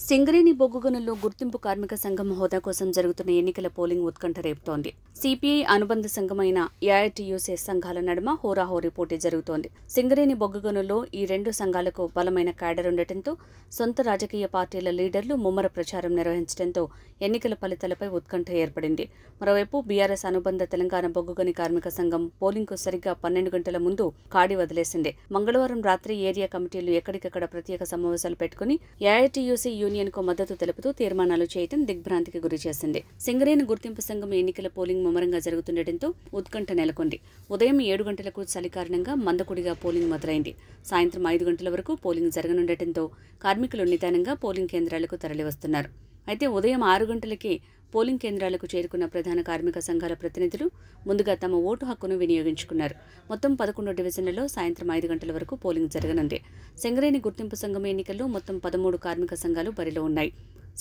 సింగరేణి బొగ్గు గనుల్లో గుర్తింపు కార్మిక సంఘం హోదా కోసం జరుగుతున్న ఎన్నికల పోలింగ్ ఉత్కంఠ రేపుతోంది. సిపిఐ అనుబంధ సంఘమైన ఏఐటీయూసీ సంఘాల నడుమ హోరాహోరీ పోటీ జరుగుతోంది. సింగరేణి బొగ్గు గనుల్లో ఈ రెండు సంఘాలకు బలమైన క్యాడర్ ఉండటంతో సొంత రాజకీయ పార్టీల లీడర్లు ముమ్మర ప్రచారం నిర్వహించడంతో ఎన్నికల ఫలితాలపై ఉత్కంఠ ఏర్పడింది. మరోవైపు బీఆర్ఎస్ అనుబంధ తెలంగాణ బొగ్గు గని కార్మిక సంఘం పోలింగ్కు సరిగ్గా 12 గంటల ముందు కాడి వదిలేసింది. మంగళవారం రాత్రి ఏరియా కమిటీలు ఎక్కడికక్కడ ప్రత్యేక సమావేశాలు పెట్టుకుని ఏఐటీయూసీ యూనియన్ కు మద్దతు తెలుపుతూ తీర్మానాలు చేయడం దిగ్భ్రాంతికి గురిచేసింది. సింగరేణి గుర్తింపు సంఘం ఎన్నికల పోలింగ్ ముమ్మరంగా జరుగుతుండటంతో ఉత్కంఠ నెలకొంది. ఉదయం 7 గంటలకు చలి కారణంగా మందకొడిగా పోలింగ్ మొదలైంది. సాయంత్రం 5 గంటల వరకు పోలింగ్ జరగనుండటంతో కార్మికులు నిదానంగా పోలింగ్ కేంద్రాలకు తరలివస్తున్నారు. అయితే ఉదయం 6 గంటలకే పోలింగ్ కేంద్రాలకు చేరుకున్న ప్రధాన కార్మిక సంఘాల ప్రతినిధులు ముందుగా తమ ఓటు హక్కును వినియోగించుకున్నారు. మొత్తం 11 డివిజన్లలో సాయంత్రం 5 గంటల వరకు పోలింగ్ జరగనుంది. సింగరేణి గుర్తింపు సంఘం ఎన్నికల్లో మొత్తం 13 కార్మిక సంఘాలు బరిలో ఉన్నాయి.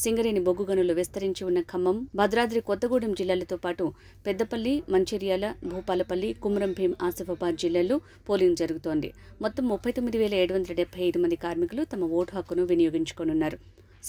సింగరేణి బొగ్గు గనులు విస్తరించి ఉన్న ఖమ్మం, భద్రాద్రి కొత్తగూడెం జిల్లాలతో పాటు పెద్దపల్లి, మంచిర్యాల, భూపాలపల్లి, కుమ్రం భీం, ఆసిఫాబాద్ జిల్లాల్లో పోలింగ్ జరుగుతోంది. మొత్తం 39,775 మంది కార్మికులు తమ ఓటు హక్కును వినియోగించుకోనున్నారు.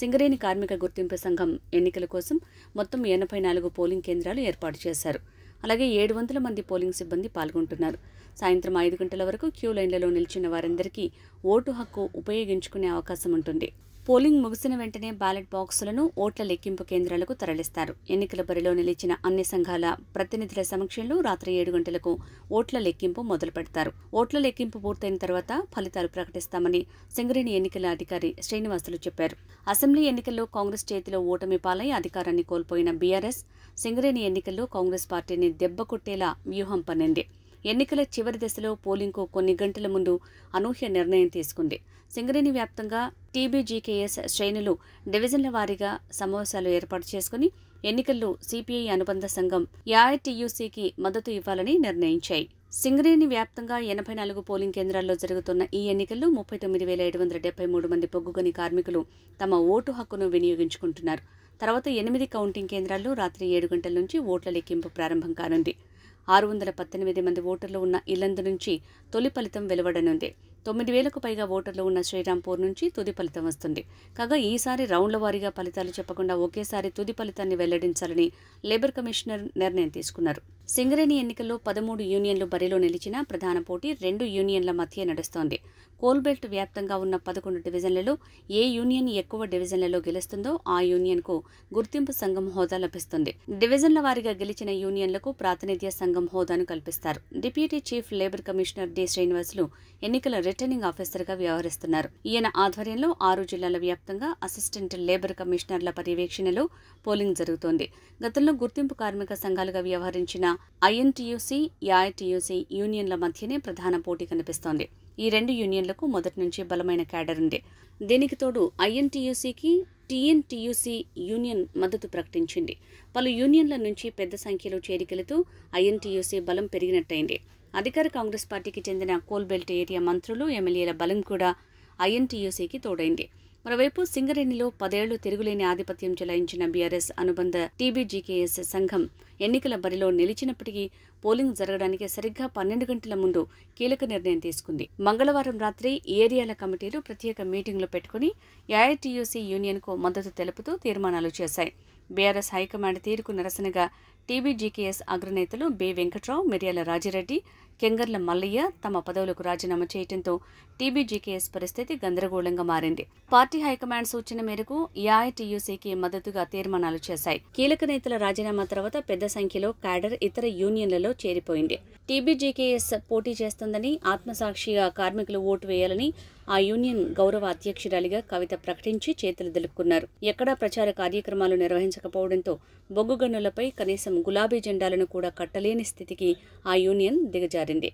సింగరేణి కార్మిక గుర్తింపు సంఘం ఎన్నికల కోసం మొత్తం 84 పోలింగ్ కేంద్రాలు ఏర్పాటు చేశారు. అలాగే 700 మంది పోలింగ్ సిబ్బంది పాల్గొంటున్నారు. సాయంత్రం 5 గంటల వరకు క్యూ లైన్లలో నిలిచిన వారందరికీ ఓటు హక్కు ఉపయోగించుకునే అవకాశం ఉంటుంది. పోలింగ్ ముగిసిన వెంటనే బ్యాలెట్ బాక్సులను ఓట్ల లెక్కింపు కేంద్రాలకు తరలిస్తారు. ఎన్నికల బరిలో నిలిచిన అన్ని సంఘాల ప్రతినిధుల సమక్షంలో రాత్రి 7 గంటలకు ఓట్ల లెక్కింపు మొదలు పెడతారు. ఓట్ల లెక్కింపు పూర్తయిన తర్వాత ఫలితాలు ప్రకటిస్తామని సింగరేణి ఎన్నికల అధికారి శ్రీనివాసులు చెప్పారు. అసెంబ్లీ ఎన్నికల్లో కాంగ్రెస్ చేతిలో ఓటమి పాలై అధికారాన్ని కోల్పోయిన బీఆర్ఎస్ సింగరేణి ఎన్నికల్లో కాంగ్రెస్ పార్టీని దెబ్బకొట్టేలా వ్యూహం పన్నింది. ఎన్నికల చివరి దశలో పోలింగ్కు కొన్ని గంటల ముందు అనూహ్య నిర్ణయం తీసుకుంది. సింగరేణి వ్యాప్తంగా టీబీజీకేఎస్ శ్రేణులు డివిజన్ల వారీగా సమావేశాలు ఏర్పాటు చేసుకుని ఎన్నికల్లో సిపిఐ అనుబంధ సంఘం ఏఐటీయూసీకి మద్దతు ఇవ్వాలని నిర్ణయించాయి. సింగరేణి వ్యాప్తంగా 84 పోలింగ్ కేంద్రాల్లో జరుగుతున్న ఈ ఎన్నికల్లో 39,773 మంది బొగ్గుగని కార్మికులు తమ ఓటు హక్కును వినియోగించుకుంటున్నారు. తర్వాత 8 కౌంటింగ్ కేంద్రాల్లో రాత్రి 7 గంటల నుంచి ఓట్ల లెక్కింపు ప్రారంభం కానుంది. 618 మంది ఓటర్లు ఉన్న ఇల్లందు నుంచి తొలి ఫలితం వెలువడనుంది. 9,000కు పైగా ఓటర్లు ఉన్న శ్రీరాంపూర్ నుంచి తుది ఫలితం వస్తుంది. కాగా ఈసారి రౌండ్ల వారీగా ఫలితాలు చెప్పకుండా ఒకేసారి తుది ఫలితాన్ని వెల్లడించాలని లేబర్ కమిషనర్ నిర్ణయం తీసుకున్నారు. సింగరేణి ఎన్నికల్లో 13 యూనియన్లు బరిలో నిలిచిన ప్రధాన పోటీ 2 యూనియన్ల మధ్య నడుస్తోంది. కోల్బెల్ట్ వ్యాప్తంగా ఉన్న 11 డివిజన్లలో ఏ యూనియన్ ఎక్కువ డివిజన్లలో గెలుస్తుందో ఆ యూనియన్కు గుర్తింపు సంఘం హోదా లభిస్తుంది. డివిజన్ల వారీగా గెలిచిన యూనియన్లకు ప్రాతినిధ్య సంఘం హోదాను కల్పిస్తారు. Deputy chief labour commissioner D Srinivasulu ఎన్నికల రిటర్నింగ్ ఆఫీసర్గా వ్యవహరిస్తున్నారు. ఈయన ఆధ్వర్యంలో 6 జిల్లాల వ్యాప్తంగా అసిస్టెంట్ లేబర్ కమిషనర్ల పర్యవేక్షణలో పోలింగ్ జరుగుతోంది. గతంలో గుర్తింపు కార్మిక సంఘాలుగా వ్యవహరించిన ఐఎన్టీయూసీ, ఏఐటీయూసీ యూనియన్ల మధ్యనే ప్రధాన పోటీ కనిపిస్తోంది. ఈ 2 యూనియన్లకు మొదటి నుంచి బలమైన క్యాడర్ ఉంది. దీనికి తోడు ఐఎన్టీయూసీకి టీఎన్టీయూసీ యూనియన్ మద్దతు ప్రకటించింది. పలు యూనియన్ల నుంచి పెద్ద సంఖ్యలో చేరికలతో ఐఎన్టీయూసీ బలం పెరిగినట్టయింది. అధికార కాంగ్రెస్ పార్టీకి చెందిన కోల్బెల్ట్ ఏరియా మంత్రులు, ఎమ్మెల్యేల బలం కూడా ఐఎన్టీయూసీకి తోడైంది. మరోవైపు సింగరేణిలో 10 ఏళ్లు తిరుగులేని ఆధిపత్యం చెలాయించిన బీఆర్ఎస్ అనుబంధ టీబీజీకేఎస్ సంఘం ఎన్నికల బరిలో నిలిచినప్పటికీ పోలింగ్ జరగడానికి సరిగ్గా 12 గంటల ముందు కీలక నిర్ణయం తీసుకుంది. మంగళవారం రాత్రి ఏరియాల కమిటీలు ప్రత్యేక మీటింగ్లు పెట్టుకుని ఏఐటీయూసీ యూనియన్కు మద్దతు తెలుపుతూ తీర్మానాలు చేశాయి. బీఆర్ఎస్ హైకమాండ్ తీరుకు నిరసనగా టీబీజీకేఎస్ అగ్రనేతలు బి వెంకట్రావు, మిర్యాల రాజిరెడ్డి, కెంగర్ల మల్లయ్య తమ పదవులకు రాజీనామా చేయడంతో టీబీజీకేఎస్ పరిస్థితి గందరగోళంగా మారింది. పార్టీ హైకమాండ్ సూచన మేరకు ఏఐటీయూసీకి మద్దతుగా తీర్మానాలు చేశాయి. కీలక నేతల రాజీనామా తర్వాత పెద్ద సంఖ్యలో క్యాడర్ ఇతర యూనియన్లలో చేరిపోయింది. టీబీజీకేఎస్ పోటీ చేస్తుందని, ఆత్మసాక్షిగా కార్మికులు ఓటు వేయాలని ఆ యూనియన్ గౌరవ అధ్యక్షురాలిగా కవిత ప్రకటించి చేతులు దులుపుకున్నారు. ఎక్కడా ప్రచార కార్యక్రమాలు నిర్వహించకపోవడంతో బొగ్గు గనులపై కనీసం గులాబీ జెండాలను కూడా కట్టలేని స్థితికి ఆ యూనియన్ దిగజారింది.